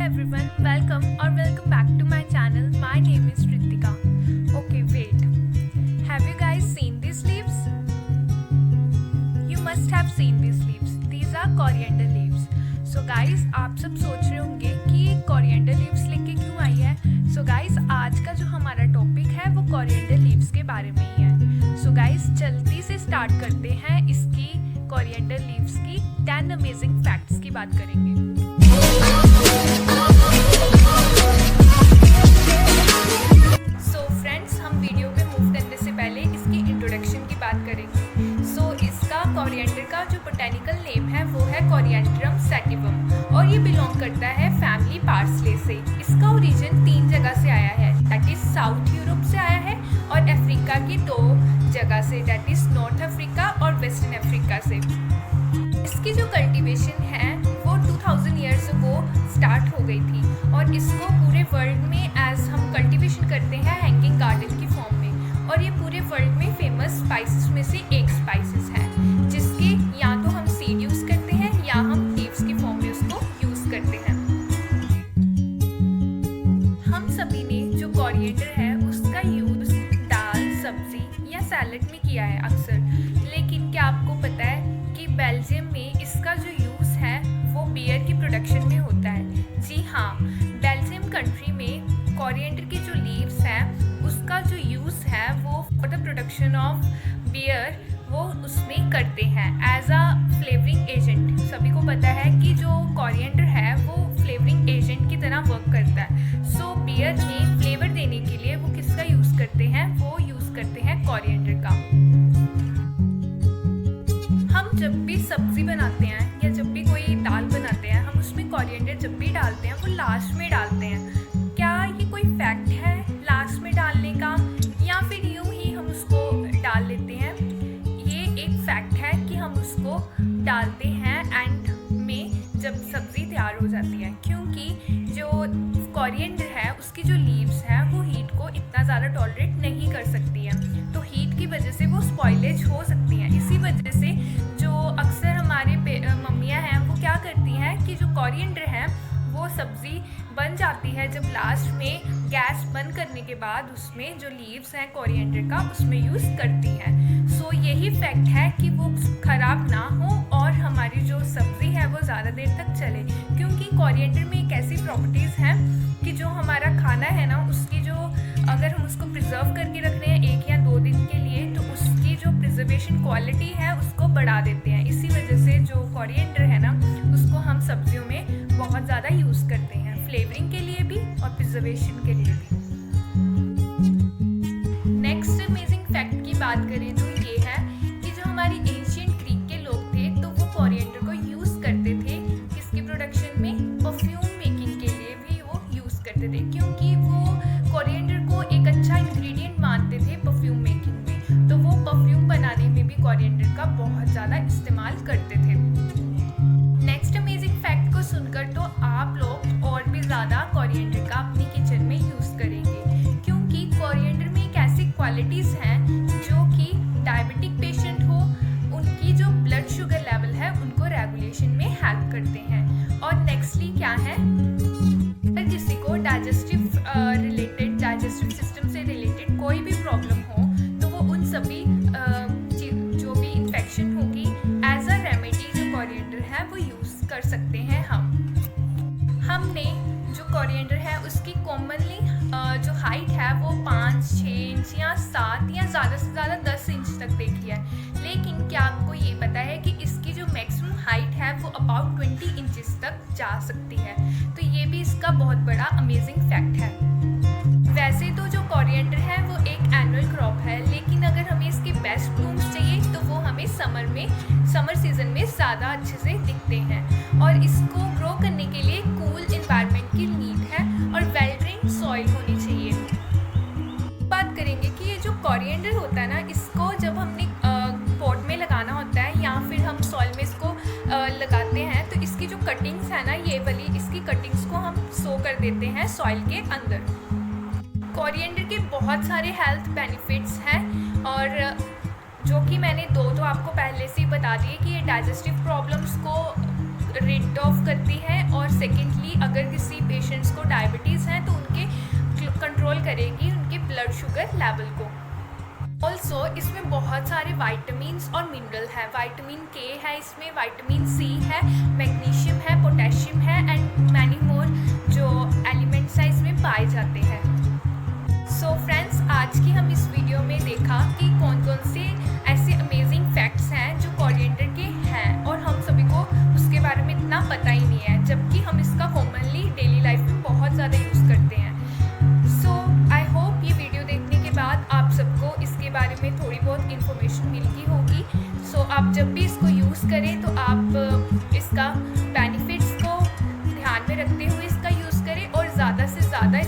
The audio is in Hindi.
everyone, welcome back to my channel. My name is Ritika. Okay, wait. Have you guys seen these leaves? You must have seen these leaves. These are coriander leaves. So guys, आप सब सोच रहे होंगे कि ये coriander leaves लेके क्यों आई है? So guys, आज का जो हमारा टॉपिक है वो coriander leaves के बारे में ही है. So guys, जल्दी से स्टार्ट करते हैं इसकी coriander leaves की 10 amazing facts की बात करेंगे. सो फ्रेंड्स, हम वीडियो पे मूव करने से पहले इसकी इंट्रोडक्शन की बात करेंगे. सो इसका कोरिएंडर का जो बोटेनिकल नेम है वो है कोरिएंड्रम सैटिवम और ये बिलोंग करता है फैमिली पार्सले से. इसका ओरिजिन 3 जगह से आया है, दैट इज साउथ यूरोप से आया है और अफ्रीका की 2 जगह से, दैट इज नॉर्थ अफ्रीका और वेस्टर्न अफ्रीका से. इसकी जो कल्टीवेशन है वो 2000 ईयर्स अगो स्टार्ट हो गई थी और इसको पूरे वर्ल्ड में एज हम कल्टीवेशन करते हैं हैंगिंग गार्डन की फॉर्म में. और ये पूरे वर्ल्ड में फेमस स्पाइसेस में से एक स्पाइसेस है जिसके या तो हम सीड यूज़ करते हैं या हम लीव्स की फॉर्म में उसको यूज़ करते हैं. हम सभी ने जो कोरिएंडर है उसका यूज़ दाल, सब्जी या सैलड में किया है अक्सर. लेकिन क्या आपको पता है कि बेल्जियम में इसका जो यूज़ है वो बियर की प्रोडक्शन में होता है. जी हाँ, बेल्जियम कंट्री में कोरिएंडर के जो लीव्स हैं उसका जो यूज़ है वो for the production of beer वो उसमें करते हैं एज अ फ्लेवरिंग एजेंट. सभी को पता है कि जो कोरिएंडर है वो फ्लेवरिंग एजेंट की तरह वर्क करता है. सो बियर में फ्लेवर देने के लिए वो किसका यूज़ करते हैं? वो यूज़ करते हैं कोरिएंडर का. हम जब भी सब्ज़ी बनाते हैं या जब भी कोई दाल बनाते हैं हम उसमें कोरिएंडर जब भी डालते हैं वो लास्ट में डालते हैं. क्या ये कोई फैक्ट है लास्ट में डालने का या फिर यूँ ही हम उसको डाल लेते हैं? ये एक फैक्ट है कि हम उसको डालते हैं एंड में जब सब्ज़ी तैयार हो जाती है, क्योंकि जो कोरिएंडर है उसकी जो लीव्स है वो हीट को इतना ज़्यादा टॉलरेट नहीं कर सकती है. तो हीट की वजह से वो स्पॉइलेज हो सकती हैं. इसी वजह से जो अक्सर हमारे मम्मियाँ हैं वो क्या करती हैं कि जो कोरिएंडर है वो सब्ज़ी बन जाती है जब लास्ट में गैस बंद करने के बाद उसमें जो लीव्स हैं कोरिएंडर का उसमें यूज़ करती हैं. सो यही फैक्ट है कि वो ख़राब ना हो और हमारी जो सब्ज़ी है वो ज़्यादा देर तक चले, क्योंकि कोरिएंडर में एक ऐसी प्रॉपर्टीज़ हैं कि जो हमारा खाना है ना उसकी जो अगर हम उसको प्रिजर्व करके रखने हैं 1 या 2 दिन के लिए तो उसकी जो प्रिजर्वेशन क्वालिटी है उसको बढ़ा देते हैं. इसी वजह से जो कोरिएंडर है ना उसको हम सब्जियों में बहुत ज़्यादा यूज़ करते हैं, फ्लेवरिंग के लिए भी और प्रिजर्वेशन के लिए भी. नेक्स्ट अमेजिंग फैक्ट की बात करें तो ये है कि जो हमारी एंशिएंट ग्रीक के लोग थे तो वो कोरिएंडर को यूज़ करते थे किसकी प्रोडक्शन में? परफ्यूम मेकिंग के लिए भी वो यूज़ करते थे, क्योंकि वो कोरिएंडर को एक अच्छा इंग्रेडिएंट मानते थे परफ्यूम मेकिंग में. तो वो परफ्यूम बनाने में भी कोरिएंडर का बहुत ज़्यादा इस्तेमाल करते थे. नेक्स्ट अमेजिंग फैक्ट को सुनकर तो आप लोग और भी ज़्यादा कोरिएंडर का अपनी किचन में यूज़ करेंगे, क्योंकि कोरिएंडर में एक ऐसी क्वालिटीज़ हैं जो कि डायबिटिक पेशेंट हो उनकी जो ब्लड शुगर लेवल है उनको रेगुलेशन में हेल्प करते हैं. और नेक्स्टली क्या है, अगर किसी को डाइजेस्टिव सिस्टम से रिलेटेड कोई भी प्रॉब्लम हो तो वो उन सभी जो भी इन्फेक्शन होगी एज अ रेमेडी जो कोरिएंडर है वो यूज़ कर सकते हैं. हमने जो कोरिएंडर है उसकी कॉमनली जो हाइट है वो 5-6 इंच या 7 या ज़्यादा से ज़्यादा 10 इंच तक देखी है. लेकिन क्या आपको ये पता है कि इसकी जो मैक्सिमम हाइट है वो अबाउट 20 इंचेस तक जा सकती है? तो ये भी इसका बहुत बड़ा अमेजिंग फैक्ट है. वैसे तो जो कोरिएंडर है वो एक एनुअल क्रॉप है, लेकिन अगर हमें इसके बेस्ट ब्लूम्स चाहिए तो वो हमें समर सीजन में ज़्यादा अच्छे से दिखते हैं. और इसको ग्रो करने के लिए कूल एनवायरनमेंट की नीड है और वेल ड्रेन्ड सॉइल होनी चाहिए. बात करेंगे कि ये जो कोरिएंडर होता है ना इसको जब हमने पॉट में लगाना होता है या फिर हम सॉइल में इसको लगाते हैं तो इसकी जो कटिंग्स है ना ये वाली इसकी कटिंग्स को हम सो कर देते हैं सॉइल के अंदर. कोरिएंडर के बहुत सारे हेल्थ बेनिफिट्स हैं और जो कि मैंने 2 तो आपको पहले से ही बता दिए कि ये डाइजेस्टिव प्रॉब्लम्स को रिड ऑफ करती है, और सेकेंडली अगर किसी पेशेंट्स को डायबिटीज़ है तो उनके कंट्रोल करेगी उनके ब्लड शुगर लेवल को। ऑल्सो इसमें बहुत सारे वाइटामिन्स और मिनरल है। विटामिन के है, इसमें विटामिन सी है, मैग्नीशियम है, पोटेशियम है एंड मैनी मोर जो एलिमेंट्स हैं इसमें पाए जाते हैं। सो फ्रेंड्स, आज की हम इस वीडियो में देखा कि कौन कौन से ऐसे अमेजिंग फैक्ट्स हैं जो कोरिएंडर के हैं और हम सभी को उसके बारे में इतना पता ही नहीं है, जबकि हम इसका कॉमनली डेली लाइफ में बहुत ज़्यादा यूज़ करते हैं। सो आई होप ये वीडियो देखने के बाद आप सबको इसके बारे में थोड़ी बहुत इन्फॉर्मेशन मिल गई होगी। सो आप जब भी इसको यूज़ करें तो आप इसका बेनिफिट्स को ध्यान में रखते हुए इसका यूज़ करें और ज़्यादा से ज़्यादा